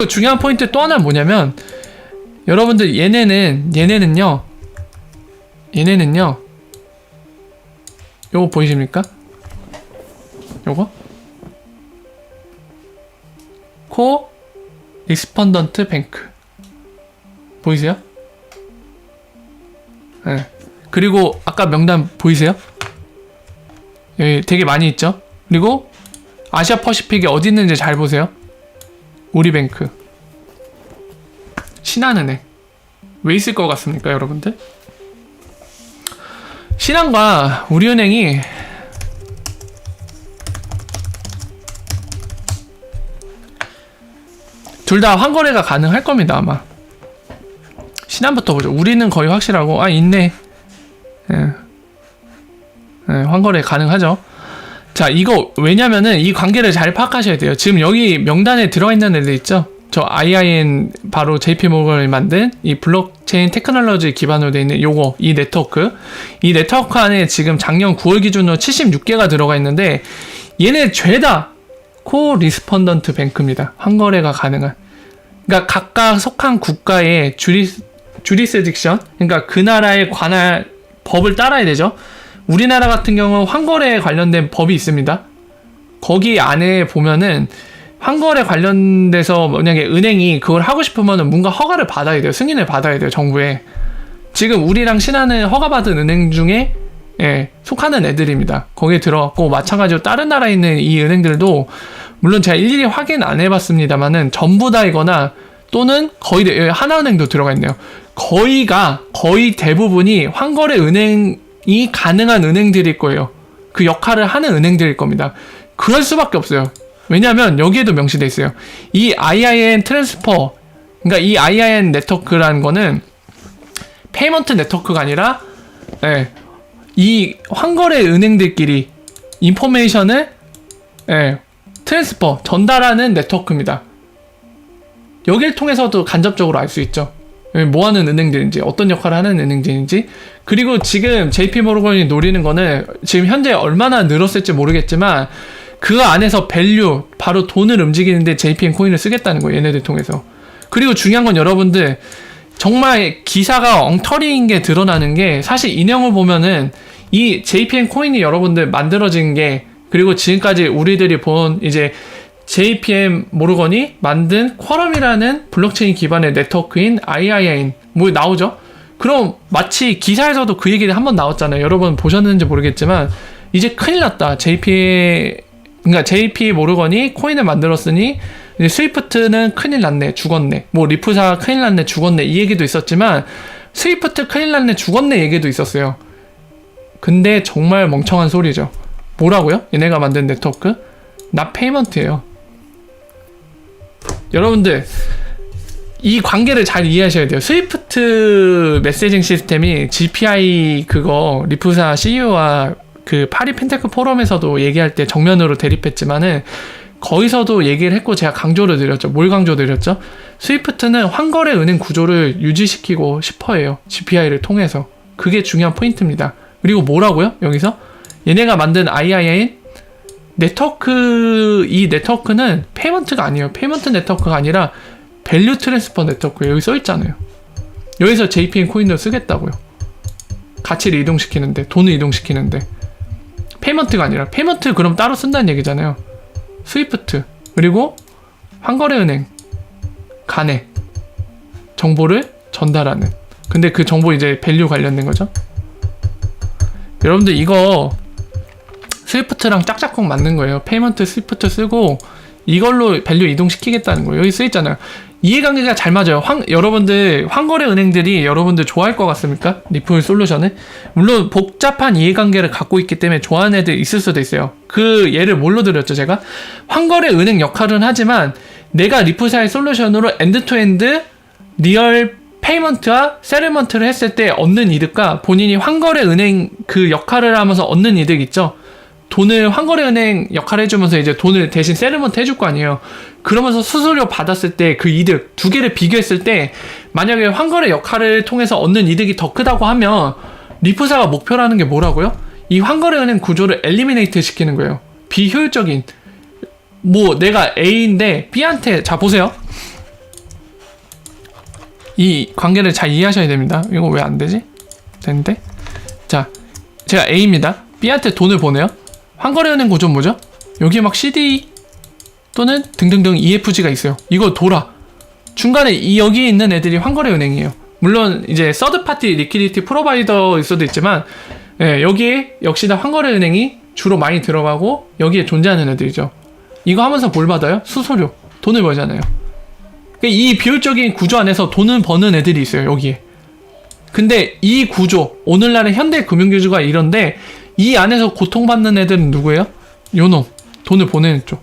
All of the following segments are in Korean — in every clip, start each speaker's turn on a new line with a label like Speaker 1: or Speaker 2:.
Speaker 1: 그리고 중요한 포인트 또 하나 뭐냐면 여러분들 얘네는요 요거 보이십니까? 요거 코 리스펀던트 뱅크 보이세요? 네. 그리고 아까 명단 보이세요? 여기 되게 많이 있죠? 그리고 아시아 퍼시픽이 어디 있는지 잘 보세요. 우리뱅크, 신한은행. 왜 있을 것 같습니까, 여러분들? 신한과 우리은행이 둘 다 환거래가 가능할 겁니다, 아마. 신한부터 보죠. 우리는 거의 확실하고, 아, 있네. 예. 예, 환거래 가능하죠. 자, 이거 왜냐면은 이 관계를 잘 파악하셔야 돼요. 지금 여기 명단에 들어가 있는 애들 있죠? 저 IIN 바로 JP모건을 만든 이 블록체인 테크놀로지 기반으로 되어 있는 요거, 이 네트워크. 이 네트워크 안에 지금 작년 9월 기준으로 76개가 들어가 있는데 얘네 죄다 코 리스펀던트 뱅크입니다. 환거래가 가능한. 그러니까 각각 속한 국가의 주리스딕션, 그러니까 그 나라에 관할 법을 따라야 되죠. 우리나라 같은 경우 환거래에 관련된 법이 있습니다. 거기 안에 보면은 환거래 관련돼서 만약에 은행이 그걸 하고 싶으면은 뭔가 허가를 받아야 돼요. 승인을 받아야 돼요, 정부에. 지금 우리랑 신한은 허가받은 은행 중에 속하는 애들입니다. 거기에 들어갔고, 마찬가지로 다른 나라에 있는 이 은행들도 물론 제가 일일이 확인 안 해봤습니다만은 전부 다이거나 또는 거의 하나은행도 들어가 있네요. 거의 대부분이 환거래 은행이 가능한 은행들일 거예요. 그 역할을 하는 은행들일 겁니다. 그럴 수밖에 없어요. 왜냐하면 여기에도 명시돼 있어요. 이 IIN 트랜스퍼, 그러니까 이 IIN 네트워크라는 거는 페이먼트 네트워크가 아니라 이 환거래 은행들끼리 인포메이션을 트랜스퍼, 전달하는 네트워크입니다. 여기를 통해서도 간접적으로 알 수 있죠. 뭐 하는 은행들인지, 어떤 역할을 하는 은행들인지. 그리고 지금 JP모건이 노리는 거는 지금 현재 얼마나 늘었을지 모르겠지만 그 안에서 밸류, 바로 돈을 움직이는데 JPM 코인을 쓰겠다는 거예요, 얘네들 통해서. 그리고 중요한 건 여러분들 정말 기사가 엉터리인 게 드러나는 게, 사실 인형을 보면은 이 JPM 코인이 여러분들 만들어진 게, 그리고 지금까지 우리들이 본 이제 JPM 모르건이 만든 쿼럼이라는 블록체인 기반의 네트워크인 IIN 뭐 나오죠? 그럼 마치 기사에서도 그 얘기를 한번 나왔잖아요. 여러분 보셨는지 모르겠지만 이제 큰일 났다. 그러니까 JP 모르건이 코인을 만들었으니 이제 스위프트는 큰일 났네, 죽었네. 뭐 리프사 큰일 났네, 죽었네, 이 얘기도 있었지만 스위프트 큰일 났네, 죽었네 얘기도 있었어요. 근데 정말 멍청한 소리죠. 뭐라고요? 얘네가 만든 네트워크? 나 페이먼트예요. 여러분들 이 관계를 잘 이해하셔야 돼요. 스위프트 메시징 시스템이 GPI 그거 리프사 CEO와 그 파리 핀테크 포럼에서도 얘기할 때 정면으로 대립했지만은 거기서도 얘기를 했고 제가 강조를 드렸죠. 뭘 강조드렸죠? 스위프트는 환거래 은행 구조를 유지시키고 싶어해요. GPI를 통해서. 그게 중요한 포인트입니다. 그리고 뭐라고요? 여기서? 얘네가 만든 IIN 네트워크, 이 네트워크는 페이먼트가 아니에요. 페이먼트 네트워크가 아니라 밸류 트랜스퍼 네트워크. 여기 써있잖아요. 여기서 JPM 코인을 쓰겠다고요. 가치를 이동시키는데, 돈을 이동시키는데. 페이먼트가 아니라, 페이먼트 그럼 따로 쓴다는 얘기잖아요. 스위프트, 그리고 환거래 은행 간에 정보를 전달하는. 근데 그 정보 이제 밸류 관련된 거죠. 여러분들 이거 스위프트랑 짝짝꿍 맞는 거예요. 페이먼트 스위프트 쓰고 이걸로 밸류 이동시키겠다는 거예요. 여기 쓰여있잖아요. 이해관계가 잘 맞아요. 여러분들 환거래 은행들이 여러분들 좋아할 것 같습니까? 리플 솔루션을? 물론 복잡한 이해관계를 갖고 있기 때문에 좋아하는 애들 있을 수도 있어요. 그 예를 뭘로 드렸죠, 제가? 환거래 은행 역할은 하지만 내가 리플사의 솔루션으로 엔드투엔드 리얼 페이먼트와 세틀먼트를 했을 때 얻는 이득과 본인이 환거래 은행 그 역할을 하면서 얻는 이득 있죠. 돈을 환거래 은행 역할을 해주면서 이제 돈을 대신 세틀먼트 해줄 거 아니에요. 그러면서 수수료 받았을 때 그 이득 두 개를 비교했을 때 만약에 환거래 역할을 통해서 얻는 이득이 더 크다고 하면 리프사가 목표로 하는 게 뭐라고요? 이 환거래 은행 구조를 엘리미네이트 시키는 거예요. 비효율적인, 뭐 내가 A인데 B한테, 자 보세요. 이 관계를 잘 이해하셔야 됩니다. 이거 왜 안 되지? 되는데? 자, 제가 A입니다. B한테 돈을 보내요. 환거래은행 구조 뭐죠? 여기 막 CD 또는 등등등 EFG가 있어요. 이거 돌아. 중간에 여기 있는 애들이 환거래은행이에요. 물론 이제 서드파티 리퀴디티 프로바이더일 수도 있지만 예, 여기에 역시나 환거래은행이 주로 많이 들어가고 여기에 존재하는 애들이죠. 이거 하면서 뭘 받아요? 수수료. 돈을 벌잖아요. 이 비효율적인 구조 안에서 돈을 버는 애들이 있어요. 여기에. 근데 이 구조, 오늘날의 현대 금융구조가 이런데 이 안에서 고통받는 애들은 누구예요? 요놈. 돈을 보내는 쪽.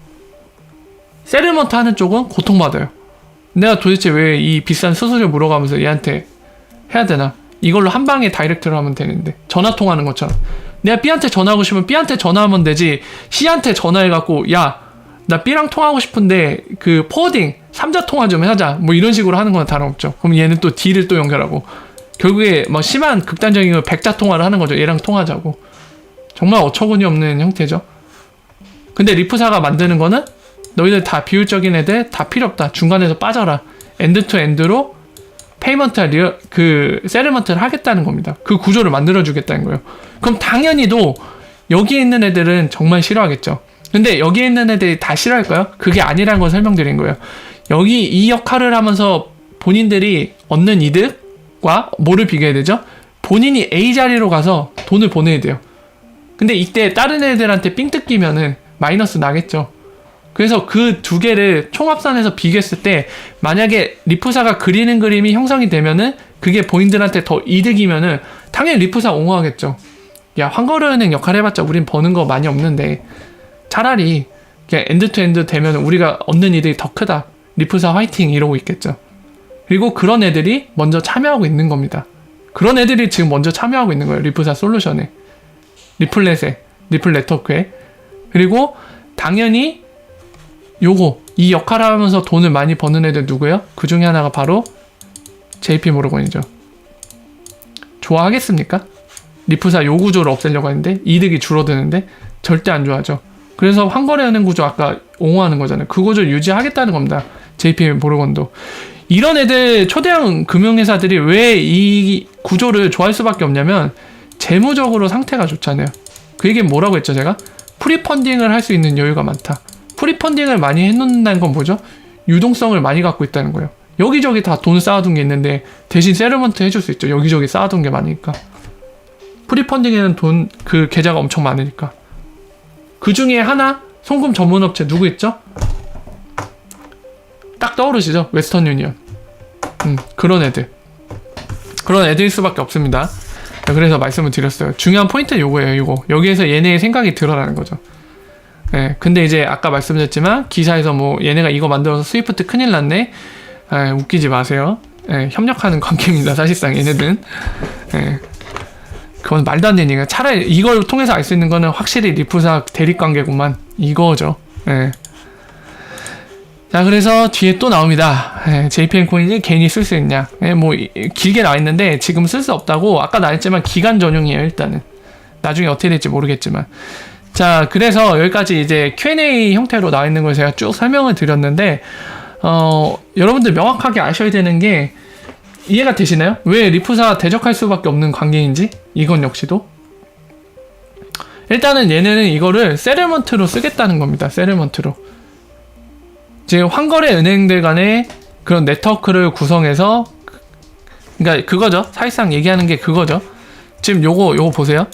Speaker 1: 세틀먼트 하는 쪽은 고통받아요. 내가 도대체 왜 이 비싼 수수료 물어가면서 얘한테 해야 되나? 이걸로 한 방에 다이렉트로 하면 되는데. 전화 통화하는 것처럼. 내가 B한테 전화하고 싶으면 B한테 전화하면 되지. C한테 전화해갖고 야, 나 B랑 통화하고 싶은데 그 포워딩 3자 통화 좀 하자. 뭐 이런 식으로 하는 건 다름없죠. 그럼 얘는 또 D를 또 연결하고 결국에 막 심한 극단적인 걸 100자 통화를 하는 거죠. 얘랑 통화하자고. 정말 어처구니 없는 형태죠. 근데 리프사가 만드는 거는 너희들 다 비효율적인 애들 다 필요 없다. 중간에서 빠져라. 엔드 투 엔드로 페이먼트 그 세틀먼트를 하겠다는 겁니다. 그 구조를 만들어 주겠다는 거예요. 그럼 당연히도 여기에 있는 애들은 정말 싫어하겠죠. 근데 여기에 있는 애들이 다 싫어할까요? 그게 아니라는 걸 설명드린 거예요. 여기 이 역할을 하면서 본인들이 얻는 이득과 뭐를 비교해야 되죠? 본인이 A 자리로 가서 돈을 보내야 돼요. 근데 이때 다른 애들한테 삥 뜯기면은 마이너스 나겠죠. 그래서 그 두 개를 총합산해서 비교했을 때 만약에 리프사가 그리는 그림이 형성이 되면은 그게 본인들한테 더 이득이면은 당연히 리프사 옹호하겠죠. 야, 환거래은행 역할 해봤자 우린 버는 거 많이 없는데 차라리 그냥 엔드 투 엔드 되면 우리가 얻는 이득이 더 크다. 리프사 화이팅 이러고 있겠죠. 그리고 그런 애들이 먼저 참여하고 있는 겁니다. 그런 애들이 지금 먼저 참여하고 있는 거예요. 리프사 솔루션에. 리플렛에. 리플 네트워크에. 그리고 당연히 이 역할을 하면서 돈을 많이 버는 애들 누구예요? 그 중에 하나가 바로 JP 모르건이죠. 좋아하겠습니까? 리프사 요 구조를 없애려고 하는데 이득이 줄어드는데 절대 안 좋아하죠. 그래서 환거래은행 구조 아까 옹호하는 거잖아요. 그 구조를 유지하겠다는 겁니다. JP 모르건도. 이런 애들 초대형 금융회사들이 왜 이 구조를 좋아할 수밖에 없냐면 재무적으로 상태가 좋잖아요. 그 얘기는 뭐라고 했죠 제가? 프리펀딩을 할 수 있는 여유가 많다. 프리펀딩을 많이 해놓는다는 건 뭐죠? 유동성을 많이 갖고 있다는 거예요. 여기저기 다 돈 쌓아둔 게 있는데 대신 세틀먼트 해줄 수 있죠. 여기저기 쌓아둔 게 많으니까. 프리펀딩에는 돈 그 계좌가 엄청 많으니까. 그 중에 하나 송금 전문업체 누구 있죠? 딱 떠오르시죠? 웨스턴 유니언. 그런 애들일 수밖에 없습니다. 그래서 말씀을 드렸어요. 중요한 포인트는 요거예요. 이거 여기에서 얘네의 생각이 드러나는 거죠. 예, 근데 이제 아까 말씀드렸지만 기사에서 뭐 얘네가 이거 만들어서 스위프트 큰일 났네. 웃기지 마세요. 예, 협력하는 관계입니다. 사실상 얘네들은. 예, 그건 말도 안 되는 얘기야. 차라리 이걸 통해서 알 수 있는 거는 확실히 리프사 대립 관계구만. 이거죠. 예. 자, 그래서 뒤에 또 나옵니다. JPM 코인이 개인이 쓸 수 있냐. 뭐 길게 나와 있는데 지금 쓸 수 없다고 아까 나왔지만 기간 전용이에요. 일단은 나중에 어떻게 될지 모르겠지만. 자, 그래서 여기까지 이제 Q&A 형태로 나와 있는 걸 제가 쭉 설명을 드렸는데 여러분들 명확하게 아셔야 되는 게 이해가 되시나요? 왜 리프사와 대적할 수밖에 없는 관계인지. 이건 역시도 일단은 얘네는 이거를 세틀먼트로 쓰겠다는 겁니다. 세틀먼트로. 지금 환거래 은행들 간의 그런 네트워크를 구성해서, 그러니까 그거죠. 사실상 얘기하는 게 그거죠. 지금 요거 보세요.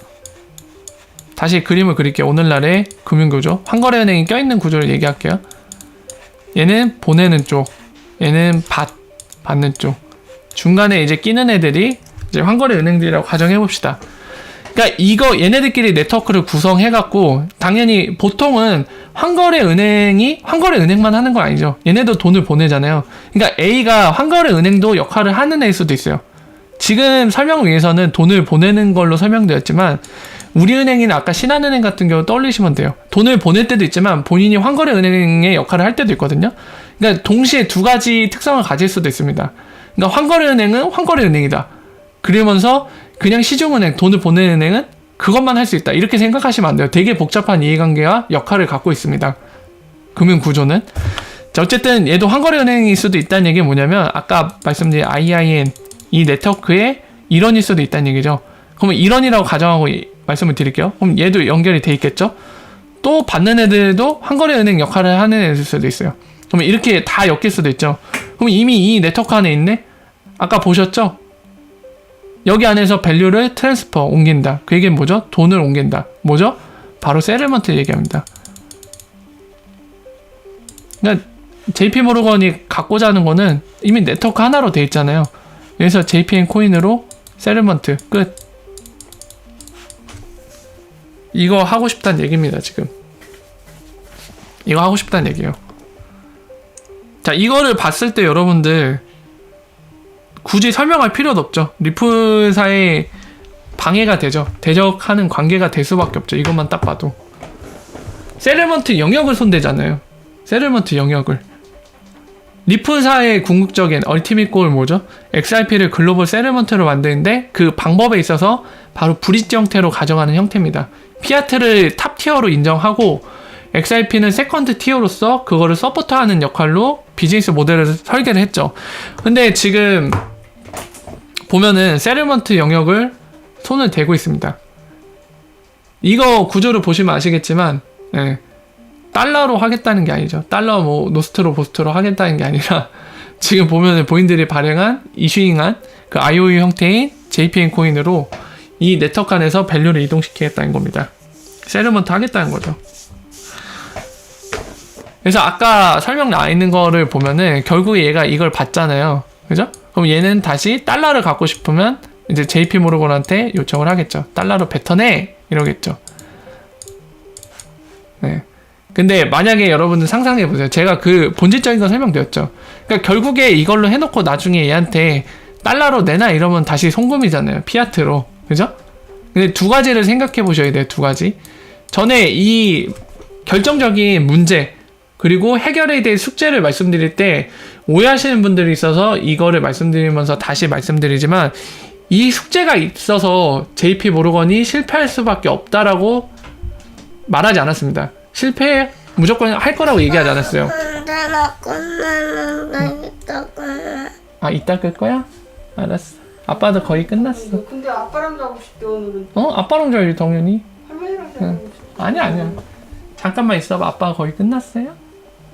Speaker 1: 다시 그림을 그릴게요. 오늘날의 금융구조. 환거래 은행이 껴있는 구조를 얘기할게요. 얘는 보내는 쪽, 얘는 받는 쪽. 중간에 이제 끼는 애들이 이제 환거래 은행들이라고 가정해봅시다. 그러니까 이거 얘네들끼리 네트워크를 구성해갖고 당연히 보통은 환거래 은행만 하는 건 아니죠. 얘네도 돈을 보내잖아요. 그러니까 A가 환거래 은행도 역할을 하는 애일 수도 있어요. 지금 설명을 위해서는 돈을 보내는 걸로 설명드렸지만 우리은행이나 아까 신한은행 같은 경우 떠올리시면 돼요. 돈을 보낼 때도 있지만 본인이 환거래 은행의 역할을 할 때도 있거든요. 그러니까 동시에 두 가지 특성을 가질 수도 있습니다. 그러니까 환거래 은행은 환거래 은행이다. 그러면서 그냥 시중은행, 돈을 보내는 은행은 그것만 할 수 있다. 이렇게 생각하시면 안 돼요. 되게 복잡한 이해관계와 역할을 갖고 있습니다. 금융구조는. 자, 어쨌든 얘도 환거래은행일 수도 있다는 얘기는 뭐냐면 아까 말씀드린 IIN 이 네트워크의 일원일 수도 있다는 얘기죠. 그러면 일원이라고 가정하고 말씀을 드릴게요. 그럼 얘도 연결이 돼 있겠죠. 또 받는 애들도 환거래은행 역할을 하는 애들 수도 있어요. 그러면 이렇게 다 엮일 수도 있죠. 그럼 이미 이 네트워크 안에 있네? 아까 보셨죠? 여기 안에서 밸류를 트랜스퍼 옮긴다. 그 얘기는 뭐죠? 돈을 옮긴다. 뭐죠? 바로 세틀먼트 얘기합니다. 그러니까 JP모르건이 갖고자 하는 거는 이미 네트워크 하나로 돼 있잖아요. 그래서 JPN 코인으로 세틀먼트 끝. 이거 하고 싶다는 얘기입니다. 지금 이거 하고 싶다는 얘기예요. 자, 이거를 봤을 때 여러분들 굳이 설명할 필요도 없죠. 리플사에 방해가 되죠. 대적하는 관계가 될 수밖에 없죠. 이것만 딱 봐도 세틀먼트 영역을 손대잖아요. 세틀먼트 영역을. 리플사의 궁극적인 얼티밋 골 뭐죠? XRP를 글로벌 세틀먼트로 만드는데 그 방법에 있어서 바로 브릿지 형태로 가져가는 형태입니다. 피아트를 탑 티어로 인정하고 XRP는 세컨드 티어로서 그거를 서포트하는 역할로 비즈니스 모델을 설계를 했죠. 근데 지금 보면은 세틀먼트 영역을 손을 대고 있습니다. 이거 구조를 보시면 아시겠지만 달러로 하겠다는 게 아니죠. 달러 뭐 노스트로 보스트로 하겠다는 게 아니라 지금 보면은 본인들이 발행한 이슈잉한 그 IOU 형태인 JPN 코인으로 이 네트워크 안에서 밸류를 이동시키겠다는 겁니다. 세틀먼트 하겠다는 거죠. 그래서 아까 설명 나와 있는 거를 보면은 결국에 얘가 이걸 받잖아요. 그죠? 그럼 얘는 다시 달러를 갖고 싶으면 이제 JP 모르건한테 요청을 하겠죠. 달러로 뱉어내! 이러겠죠. 네. 근데 만약에 여러분들 상상해보세요. 제가 그 본질적인 거 설명드렸죠. 그러니까 결국에 이걸로 해놓고 나중에 얘한테 달러로 내놔 이러면 다시 송금이잖아요. 피아트로. 그죠? 근데 두 가지를 생각해 보셔야 돼요. 두 가지. 전에 이 결정적인 문제 그리고 해결에 대해 숙제를 말씀드릴 때 오해하시는 분들이 있어서 이거를 말씀드리면서 다시 말씀드리지만 이 숙제가 있어서 JP 모르건이 실패할 수밖에 없다라고 말하지 않았습니다. 실패 무조건 할 거라고 얘기하지 않았어요.
Speaker 2: 근데 나 끝나는데 이따 끝내.
Speaker 1: 아, 이따 끌 거야? 알았어. 아빠도 거의 끝났어.
Speaker 3: 근데 아빠랑 자고 싶대 오늘은.
Speaker 1: 아빠랑 자야지 당연히.
Speaker 3: 할머니랑 자고 싶대.
Speaker 1: 아니야. 잠깐만 있어봐. 아빠가 거의 끝났어요?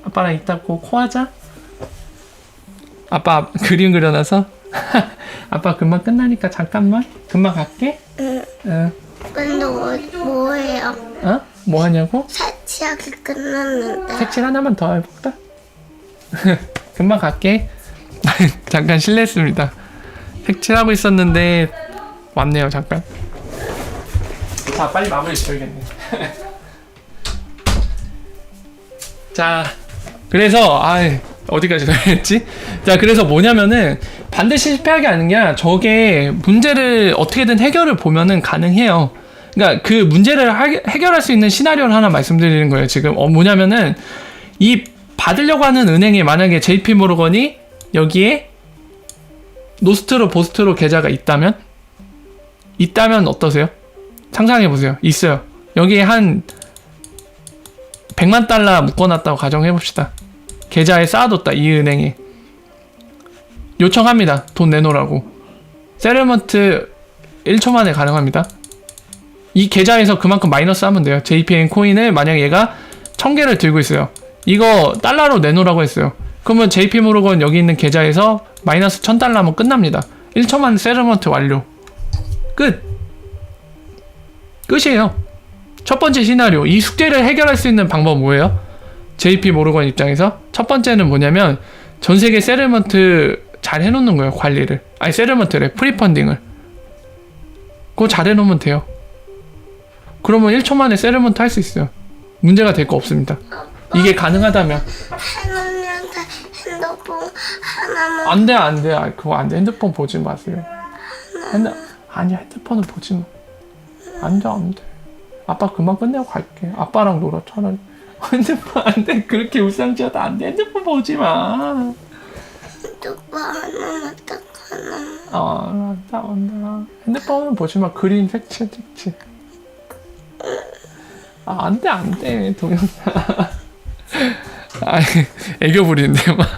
Speaker 1: 아빠랑 이따 코 하자. 아빠 그림 그려놔서. 아빠 금방 끝나니까 잠깐만. 금방 갈게. 응.
Speaker 2: 근데 뭐해요?
Speaker 1: 뭐 하냐고?
Speaker 2: 세치하기 끝났는데.
Speaker 1: 색칠 하나만 더 해볼까? 금방 갈게. 잠깐 실례했습니다. 색칠하고 있었는데 왔네요. 잠깐. 자, 빨리 마무리 지어야겠네. 자, 그래서 어디까지 했지? 자, 그래서 뭐냐면은 반드시 실패하게 하는 게 아니라 저게 문제를 어떻게든 해결을 보면은 가능해요. 그러니까 그 문제를 해결할 수 있는 시나리오를 하나 말씀드리는 거예요. 지금 뭐냐면은 이 받으려고 하는 은행에 만약에 JP 모르건이 여기에 노스트로 보스트로 계좌가 있다면 어떠세요? 상상해 보세요. 있어요. 여기에 한 100만 달러 묶어놨다고 가정해 봅시다. 계좌에 쌓아뒀다. 이 은행에 요청합니다. 돈 내놓으라고. 세틀먼트 1초 만에 가능합니다. 이 계좌에서 그만큼 마이너스 하면 돼요. JPN 코인을 만약에 얘가 1000개를 들고 있어요. 이거 달러로 내놓으라고 했어요. 그러면 JP 모르건 여기 있는 계좌에서 마이너스 1000달러 하면 끝납니다. 1초 만에 세틀먼트 완료. 끝이에요. 첫 번째 시나리오. 이 숙제를 해결할 수 있는 방법은 뭐예요? JP 모르건 입장에서 첫 번째는 뭐냐면 전 세계 세틀먼트 잘 해놓는 거예요. 관리를. 세틀먼트래. 프리펀딩을. 그거 잘 해놓으면 돼요. 그러면 1초 만에 세틀먼트 할 수 있어요. 문제가 될 거 없습니다. 이게 가능하다면.
Speaker 2: 할머니한테 핸드폰 하나만.
Speaker 1: 안 돼. 그거 안 돼. 핸드폰 보지 마세요. 아니야, 핸드폰은 보지 마. 안 돼. 아빠 그만 끝내고 갈게. 아빠랑 놀아, 차라리. 핸드폰 안 돼. 그렇게 울상지어도 안 돼. 핸드폰 보지 마.
Speaker 2: 핸드폰 하나만 딱 하나만.
Speaker 1: 안다. 핸드폰은 보지 마. 그림 색칠 찍지. 안 돼. 동영상. 아니, 애교 부리는데요, 막.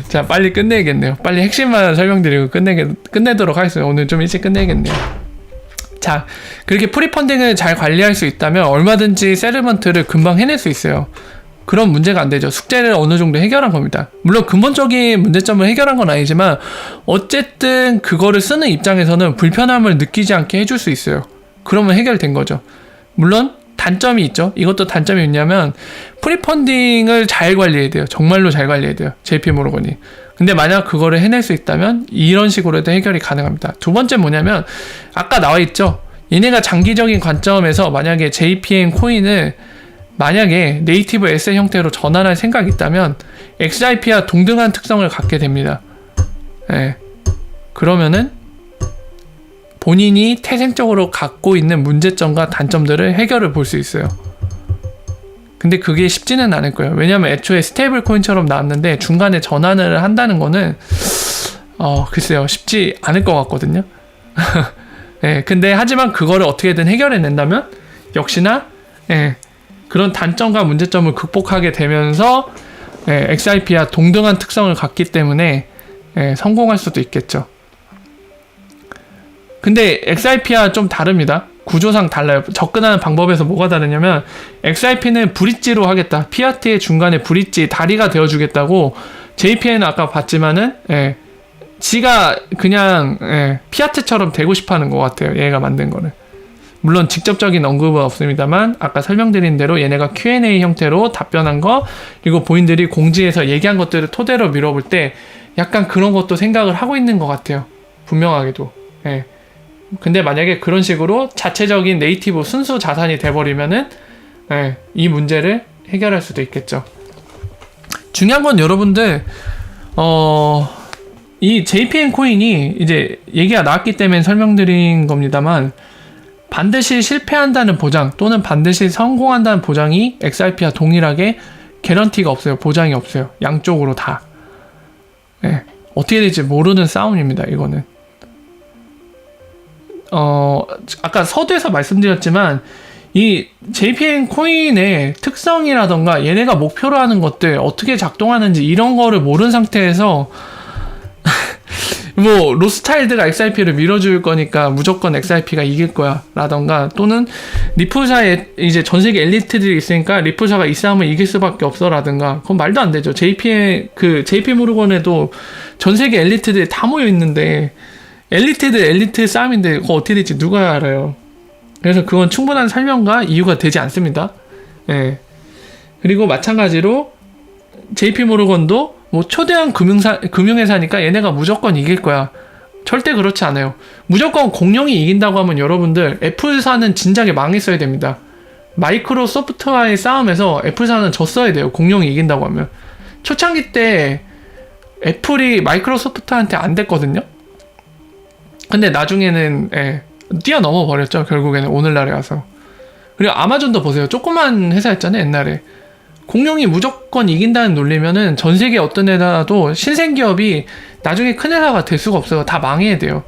Speaker 1: 자, 빨리 끝내야겠네요. 빨리 핵심만 설명드리고 끝내도록 하겠습니다. 오늘 좀 일찍 끝내야겠네요. 자, 그렇게 프리펀딩을 잘 관리할 수 있다면 얼마든지 세틀먼트를 금방 해낼 수 있어요. 그런 문제가 안 되죠. 숙제를 어느 정도 해결한 겁니다. 물론 근본적인 문제점을 해결한 건 아니지만 어쨌든 그거를 쓰는 입장에서는 불편함을 느끼지 않게 해줄 수 있어요. 그러면 해결된 거죠. 물론 단점이 있죠. 이것도 단점이 있냐면 프리펀딩을 잘 관리해야 돼요. 정말로 잘 관리해야 돼요. JP모르건이. 근데 만약 그거를 해낼 수 있다면 이런 식으로도 해결이 가능합니다. 두 번째 뭐냐면 아까 나와 있죠. 얘네가 장기적인 관점에서 만약에 JPM 코인을 만약에 네이티브 에셋 형태로 전환할 생각이 있다면 XRP와 동등한 특성을 갖게 됩니다. 예. 그러면은 본인이 태생적으로 갖고 있는 문제점과 단점들을 해결을 볼 수 있어요. 근데 그게 쉽지는 않을 거예요. 왜냐면 애초에 스테이블 코인처럼 나왔는데 중간에 전환을 한다는 거는 글쎄요, 쉽지 않을 것 같거든요. 예, 근데 하지만 그거를 어떻게든 해결해낸다면 역시나 그런 단점과 문제점을 극복하게 되면서 XRP와 동등한 특성을 갖기 때문에 성공할 수도 있겠죠. 근데 XRP와 좀 다릅니다. 구조상 달라요. 접근하는 방법에서 뭐가 다르냐면 XRP는 브릿지로 하겠다. 피아트의 중간에 브릿지, 다리가 되어주겠다고 JP는 아까 봤지만은 지가 그냥 피아트처럼 되고 싶어하는 것 같아요. 얘가 만든 거는. 물론 직접적인 언급은 없습니다만 아까 설명드린 대로 얘네가 Q&A 형태로 답변한 거 그리고 본인들이 공지에서 얘기한 것들을 토대로 밀어볼 때 약간 그런 것도 생각을 하고 있는 것 같아요. 분명하게도. 근데 만약에 그런 식으로 자체적인 네이티브 순수 자산이 돼버리면은 이 문제를 해결할 수도 있겠죠. 중요한 건 여러분들 이 JPM 코인이 이제 얘기가 나왔기 때문에 설명드린 겁니다만 반드시 실패한다는 보장 또는 반드시 성공한다는 보장이 XRP와 동일하게 개런티가 없어요. 보장이 없어요. 양쪽으로 다. 어떻게 될지 모르는 싸움입니다. 이거는. 아까 서두에서 말씀드렸지만 이 JPM 코인의 특성이라던가 얘네가 목표로 하는 것들 어떻게 작동하는지 이런 거를 모르는 상태에서 뭐 로스타일드가 XRP를 밀어줄 거니까 무조건 XRP가 이길 거야 라던가 또는 리플사에 이제 전세계 엘리트들이 있으니까 리플사가 이 싸움을 이길 수밖에 없어 라든가 그건 말도 안 되죠. JP모르건에도 전세계 엘리트들이 다 모여 있는데 엘리트 싸움인데 그거 어떻게 될지 누가 알아요. 그래서 그건 충분한 설명과 이유가 되지 않습니다. 그리고 마찬가지로 JP모르건도 뭐 초대형 금융회사니까 얘네가 무조건 이길 거야. 절대 그렇지 않아요. 무조건 공룡이 이긴다고 하면 여러분들 애플사는 진작에 망했어야 됩니다. 마이크로소프트와의 싸움에서 애플사는 졌어야 돼요. 공룡이 이긴다고 하면. 초창기 때 애플이 마이크로소프트한테 안 됐거든요. 근데 나중에는 뛰어넘어 버렸죠. 결국에는 오늘날에 와서. 그리고 아마존도 보세요. 조그만 회사였잖아요. 옛날에. 공룡이 무조건 이긴다는 논리면은 전 세계 어떤 회사도 신생기업이 나중에 큰 회사가 될 수가 없어요. 다 망해야 돼요.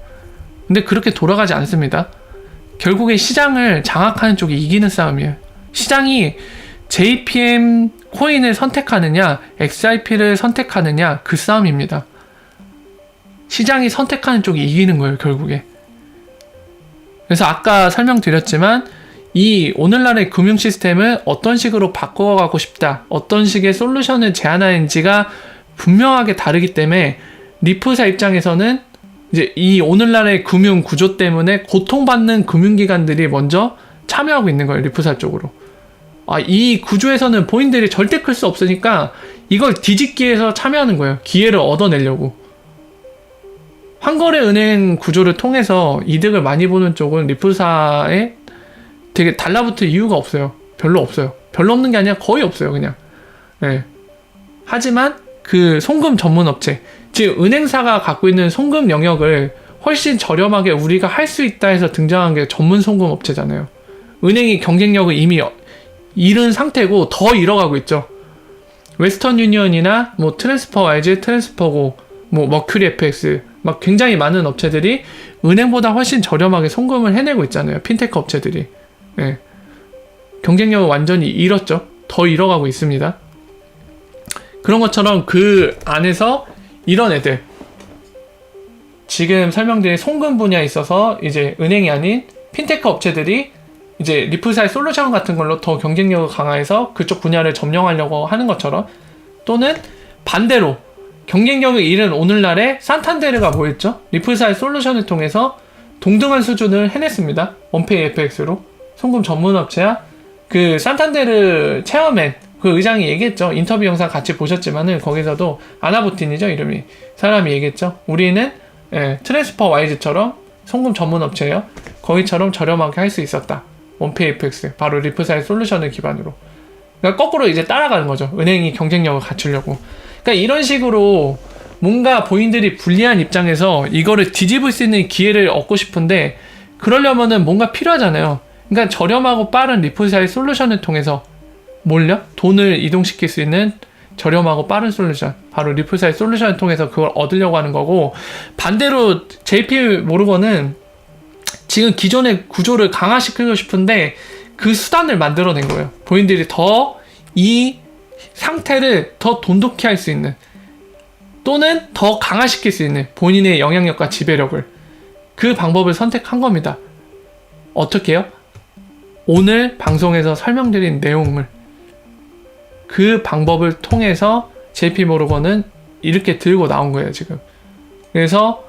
Speaker 1: 근데 그렇게 돌아가지 않습니다. 결국에 시장을 장악하는 쪽이 이기는 싸움이에요. 시장이 JPM 코인을 선택하느냐, XRP를 선택하느냐 그 싸움입니다. 시장이 선택하는 쪽이 이기는 거예요, 결국에. 그래서 아까 설명드렸지만 이 오늘날의 금융 시스템을 어떤 식으로 바꿔가고 싶다, 어떤 식의 솔루션을 제안하는지가 분명하게 다르기 때문에 리플사 입장에서는 이제 이 오늘날의 금융 구조 때문에 고통받는 금융기관들이 먼저 참여하고 있는 거예요, 리플사 쪽으로. 이 구조에서는 본인들이 절대 클 수 없으니까 이걸 뒤집기 위해서 참여하는 거예요. 기회를 얻어내려고. 환거래 은행 구조를 통해서 이득을 많이 보는 쪽은 리플사에 되게 달라붙을 이유가 없어요. 별로 없어요. 별로 없는 게 아니라 거의 없어요, 그냥. 하지만 그 송금 전문 업체, 즉 은행사가 갖고 있는 송금 영역을 훨씬 저렴하게 우리가 할 수 있다 해서 등장한 게 전문 송금 업체잖아요. 은행이 경쟁력을 이미 잃은 상태고 더 잃어가고 있죠. 웨스턴 유니언이나 뭐 트랜스퍼와이즈, 트랜스퍼고, 뭐 머큐리 FX 막 굉장히 많은 업체들이 은행보다 훨씬 저렴하게 송금을 해내고 있잖아요. 핀테크 업체들이. 경쟁력을 완전히 잃었죠. 더 잃어가고 있습니다. 그런 것처럼 그 안에서 이런 애들, 지금 설명드린 송금 분야에 있어서 이제 은행이 아닌 핀테크 업체들이 이제 리플사의 솔루션 같은 걸로 더 경쟁력을 강화해서 그쪽 분야를 점령하려고 하는 것처럼, 또는 반대로 경쟁력을 잃은 오늘날에 산탄데르가 뭐 했죠? 리플사의 솔루션을 통해서 동등한 수준을 해냈습니다. 원페이 FX로. 송금 전문 업체야. 그 산탄데르 체어맨, 그 의장이 얘기했죠. 인터뷰 영상 같이 보셨지만은 거기서도 아나보틴이죠, 이름이. 사람이 얘기했죠. 우리는 트랜스퍼 와이즈처럼 송금 전문 업체예요. 거기처럼 저렴하게 할 수 있었다. 원페이 FX, 바로 리플사의 솔루션을 기반으로. 그러니까 거꾸로 이제 따라가는 거죠. 은행이 경쟁력을 갖추려고. 그러니까 이런 식으로 뭔가 본인들이 불리한 입장에서 이거를 뒤집을 수 있는 기회를 얻고 싶은데, 그러려면은 뭔가 필요하잖아요. 그러니까 저렴하고 빠른 리플사의 솔루션을 통해서 뭘요? 돈을 이동시킬 수 있는 저렴하고 빠른 솔루션, 바로 리플사의 솔루션을 통해서 그걸 얻으려고 하는 거고, 반대로 JP 모르건은 지금 기존의 구조를 강화시키고 싶은데 그 수단을 만들어낸 거예요. 본인들이 더 이 상태를 더 돈독히 할 수 있는, 또는 더 강화시킬 수 있는 본인의 영향력과 지배력을, 그 방법을 선택한 겁니다. 어떻게 해요? 오늘 방송에서 설명드린 내용을, 그 방법을 통해서 JP모르건은 이렇게 들고 나온 거예요, 지금. 그래서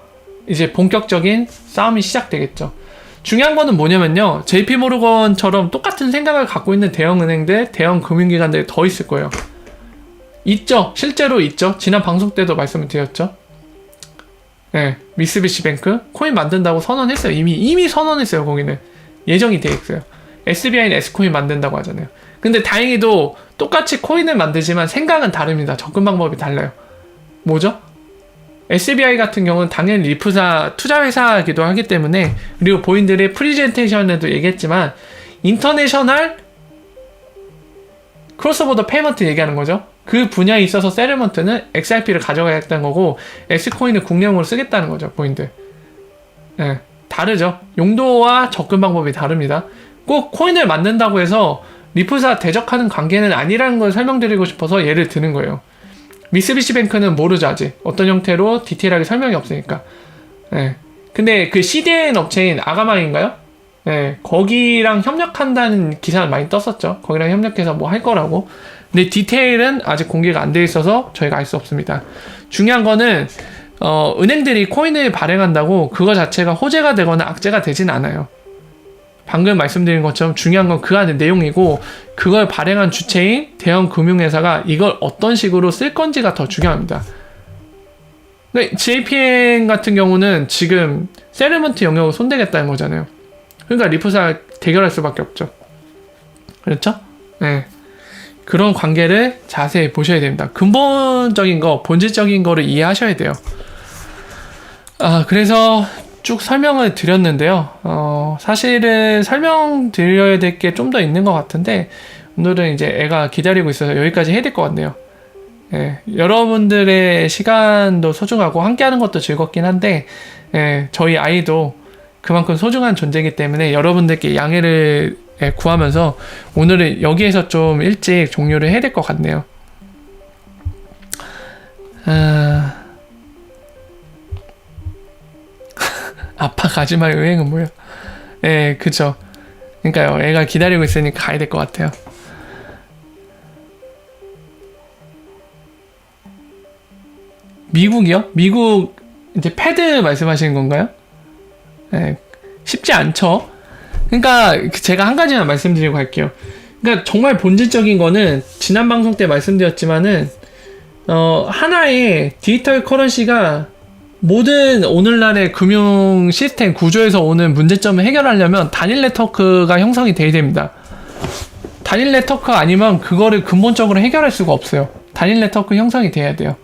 Speaker 1: 이제 본격적인 싸움이 시작되겠죠. 중요한 거는 뭐냐면요, JP모르건처럼 똑같은 생각을 갖고 있는 대형은행들, 대형 금융기관들이 더 있을 거예요. 있죠. 실제로 있죠. 지난 방송 때도 말씀을 드렸죠. 네, 미쓰비시뱅크 코인 만든다고 선언했어요. 이미 선언했어요. 거기는 예정이 돼 있어요. SBI는 S코인 만든다고 하잖아요. 근데 다행히도 똑같이 코인을 만들지만 생각은 다릅니다. 접근 방법이 달라요. 뭐죠? SBI 같은 경우는 당연히 리프사 투자회사이기도 하기 때문에, 그리고 본인들의 프리젠테이션에도 얘기했지만 인터내셔널 크로스보더 페이먼트 얘기하는 거죠. 그 분야에 있어서 세르먼트는 XRP를 가져가겠다는 거고, S코인을 국내용으로 쓰겠다는 거죠, 본인들. 네, 다르죠. 용도와 접근 방법이 다릅니다. 꼭 코인을 만든다고 해서 리프사 대적하는 관계는 아니라는 걸 설명드리고 싶어서 예를 드는 거예요. 미쓰비시뱅크는 모르죠, 아직. 어떤 형태로 디테일하게 설명이 없으니까. 네. 근데 그 CDN 업체인 아가마인가요? 네. 거기랑 협력한다는 기사는 많이 떴었죠. 거기랑 협력해서 뭐 할 거라고. 근데 디테일은 아직 공개가 안 돼 있어서 저희가 알 수 없습니다. 중요한 거는 은행들이 코인을 발행한다고 그거 자체가 호재가 되거나 악재가 되진 않아요. 방금 말씀드린 것처럼 중요한 건 그 안에 내용이고, 그걸 발행한 주체인 대형 금융회사가 이걸 어떤 식으로 쓸 건지가 더 중요합니다. 근데 JPM 같은 경우는 지금 세르먼트 영역을 손대겠다는 거잖아요. 그러니까 리프사 대결할 수밖에 없죠. 그렇죠? 네. 그런 관계를 자세히 보셔야 됩니다. 근본적인 거, 본질적인 거를 이해하셔야 돼요. 그래서 쭉 설명을 드렸는데요. 사실은 설명드려야 될 게 좀 더 있는 것 같은데, 오늘은 이제 애가 기다리고 있어서 여기까지 해야 될 것 같네요. 예, 여러분들의 시간도 소중하고 함께하는 것도 즐겁긴 한데, 저희 아이도 그만큼 소중한 존재이기 때문에 여러분들께 양해를 구하면서 오늘은 여기에서 좀 일찍 종료를 해야 될 것 같네요. 아빠 가지마 여행은 뭐야? 예, 그쵸. 그러니까요, 애가 기다리고 있으니까 가야 될 것 같아요. 미국이요? 미국 이제 패드 말씀하시는 건가요? 예, 쉽지 않죠. 그러니까 제가 한 가지만 말씀드리고 갈게요. 그러니까 정말 본질적인 거는 지난 방송 때 말씀드렸지만은 하나의 디지털 커런시가 모든 오늘날의 금융 시스템 구조에서 오는 문제점을 해결하려면 단일 네트워크가 형성이 돼야 됩니다. 단일 네트워크가 아니면 그거를 근본적으로 해결할 수가 없어요. 단일 네트워크 형성이 돼야 돼요.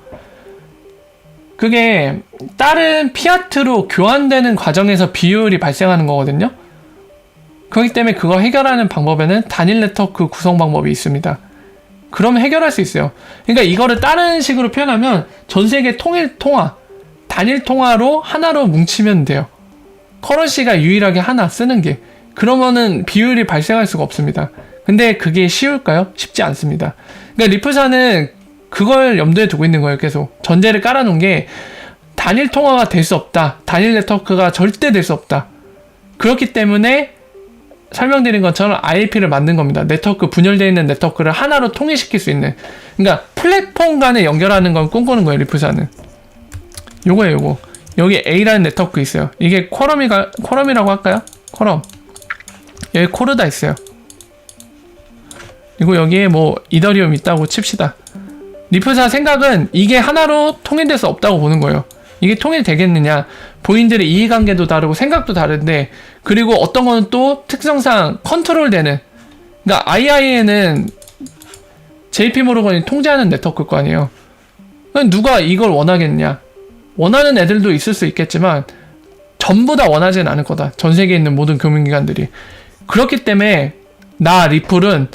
Speaker 1: 그게 다른 피아트로 교환되는 과정에서 비효율이 발생하는 거거든요. 그렇기 때문에 그걸 해결하는 방법에는 단일 네트워크 구성 방법이 있습니다. 그러면 해결할 수 있어요. 그러니까 이거를 다른 식으로 표현하면 전 세계 통일 통화, 단일 통화로 하나로 뭉치면 돼요. 커런시가 유일하게 하나 쓰는 게. 그러면은 비효율이 발생할 수가 없습니다. 근데 그게 쉬울까요? 쉽지 않습니다. 그러니까 리프사는 그걸 염두에 두고 있는 거예요. 계속 전제를 깔아놓은 게 단일 통화가 될 수 없다. 단일 네트워크가 절대 될 수 없다. 그렇기 때문에 설명드린 것처럼 ILP를 만든 겁니다. 네트워크, 분열되어 있는 네트워크를 하나로 통일시킬 수 있는. 그러니까 플랫폼 간에 연결하는 걸 꿈꾸는 거예요, 리프사는. 요거예요, 요거. 여기 A라는 네트워크 있어요. 이게 쿼럼이라고 할까요? 쿼럼. 여기 코르다 있어요. 그리고 여기에 뭐 이더리움 있다고 칩시다. 리프사 생각은 이게 하나로 통일될 수 없다고 보는 거예요. 이게 통일되겠느냐? 본인들의 이해관계도 다르고 생각도 다른데, 그리고 어떤 거는 또 특성상 컨트롤되는, 그러니까 IIN은 JP 모르건이 통제하는 네트워크일 거 아니에요. 누가 이걸 원하겠냐? 원하는 애들도 있을 수 있겠지만 전부 다 원하지는 않을 거다. 전 세계에 있는 모든 금융기관들이. 그렇기 때문에 나 리플은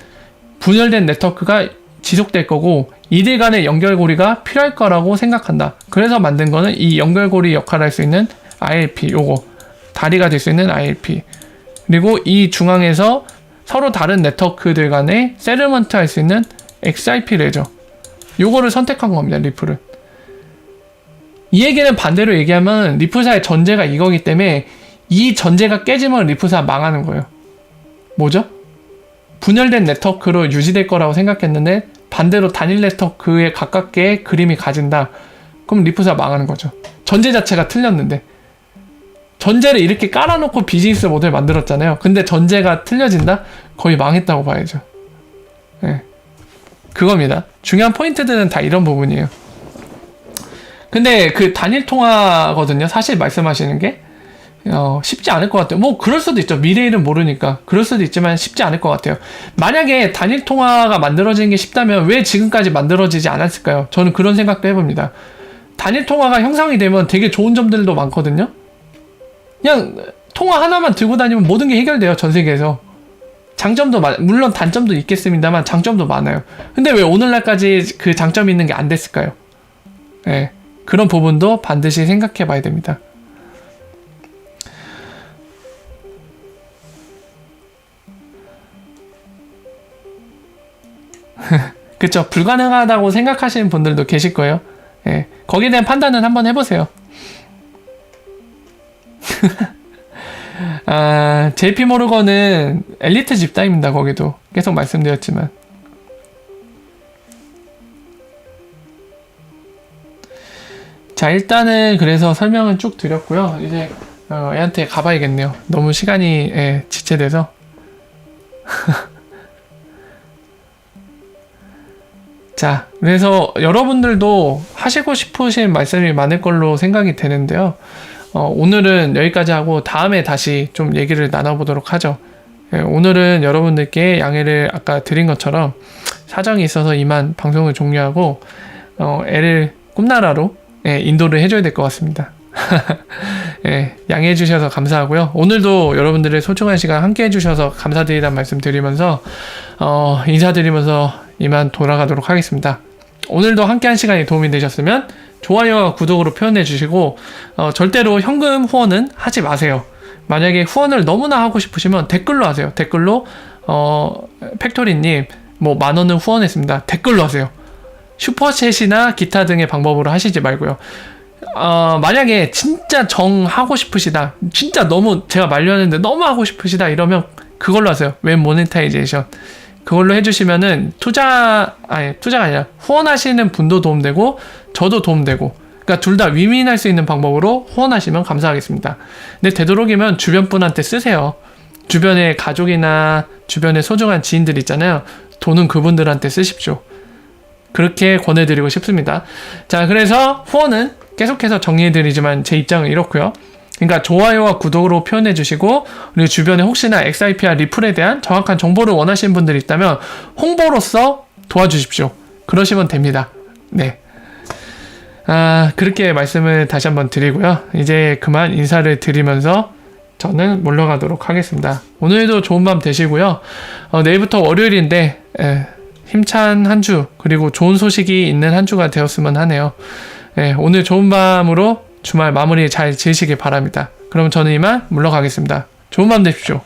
Speaker 1: 분열된 네트워크가 지속될 거고 이들 간의 연결고리가 필요할 거라고 생각한다. 그래서 만든 거는 이 연결고리 역할을 할 수 있는 ILP, 요거 다리가 될 수 있는 ILP, 그리고 이 중앙에서 서로 다른 네트워크들 간에 세틀먼트 할 수 있는 XIP 레저, 요거를 선택한 겁니다. 리플은. 이 얘기는 반대로 얘기하면 리플사의 전제가 이거기 때문에 이 전제가 깨지면 리플사 망하는 거예요. 뭐죠? 분열된 네트워크로 유지될 거라고 생각했는데 반대로 단일 네트워크에 가깝게 그림이 가진다. 그럼 리프사 망하는 거죠. 전제 자체가 틀렸는데. 전제를 이렇게 깔아놓고 비즈니스 모델 만들었잖아요. 근데 전제가 틀려진다? 거의 망했다고 봐야죠. 네. 그겁니다. 중요한 포인트들은 다 이런 부분이에요. 근데 그 단일 통화거든요. 사실 말씀하시는 게. 쉽지 않을 것 같아요. 뭐 그럴 수도 있죠. 미래일은 모르니까 그럴 수도 있지만 쉽지 않을 것 같아요. 만약에 단일 통화가 만들어지는 게 쉽다면 왜 지금까지 만들어지지 않았을까요? 저는 그런 생각도 해봅니다. 단일 통화가 형성이 되면 되게 좋은 점들도 많거든요. 그냥 통화 하나만 들고 다니면 모든 게 해결돼요. 전 세계에서. 장점도 물론 단점도 있겠습니다만 장점도 많아요. 근데 왜 오늘날까지 그 장점이 있는 게 안 됐을까요? 네, 그런 부분도 반드시 생각해 봐야 됩니다. 그쵸. 불가능하다고 생각하시는 분들도 계실 거예요. 예. 거기에 대한 판단은 한번 해보세요. JP 모르건은 엘리트 집단입니다. 거기도 계속 말씀드렸지만. 자, 일단은 그래서 설명은 쭉 드렸고요. 이제 애한테 가봐야겠네요. 너무 시간이 지체돼서. 자, 그래서 여러분들도 하시고 싶으신 말씀이 많을 걸로 생각이 되는데요. 오늘은 여기까지 하고 다음에 다시 좀 얘기를 나눠보도록 하죠. 오늘은 여러분들께 양해를 아까 드린 것처럼 사정이 있어서 이만 방송을 종료하고 애를 꿈나라로 인도를 해줘야 될 것 같습니다. 양해해 주셔서 감사하고요. 오늘도 여러분들의 소중한 시간 함께 해주셔서 감사드리다는 말씀 드리면서 인사드리면서 이만 돌아가도록 하겠습니다. 오늘도 함께한 시간이 도움이 되셨으면 좋아요와 구독으로 표현해 주시고 절대로 현금 후원은 하지 마세요. 만약에 후원을 너무나 하고 싶으시면 댓글로 하세요. 댓글로 팩토리님 뭐 10,000원은 후원했습니다. 댓글로 하세요. 슈퍼챗이나 기타 등의 방법으로 하시지 말고요. 만약에 진짜 하고 싶으시다, 진짜 너무 제가 말렸는데 너무 하고 싶으시다 이러면 그걸로 하세요. 웹 모네타이제이션 그걸로 해주시면은 투자가 아니라 후원하시는 분도 도움되고 저도 도움되고, 그러니까 둘 다 윈윈할 수 있는 방법으로 후원하시면 감사하겠습니다. 근데 되도록이면 주변 분한테 쓰세요. 주변에 가족이나 주변에 소중한 지인들 있잖아요. 돈은 그분들한테 쓰십시오. 그렇게 권해드리고 싶습니다. 자, 그래서 후원은 계속해서 정리해드리지만 제 입장은 이렇고요. 그러니까 좋아요와 구독으로 표현해주시고, 그리고 주변에 혹시나 XIP와 리플에 대한 정확한 정보를 원하시는 분들이 있다면 홍보로서 도와주십시오. 그러시면 됩니다. 네. 그렇게 말씀을 다시 한번 드리고요. 이제 그만 인사를 드리면서 저는 물러가도록 하겠습니다. 오늘도 좋은 밤 되시고요. 내일부터 월요일인데 힘찬 한 주, 그리고 좋은 소식이 있는 한 주가 되었으면 하네요. 오늘 좋은 밤으로 주말 마무리 잘 지으시길 바랍니다. 그럼 저는 이만 물러가겠습니다. 좋은 밤 되십시오.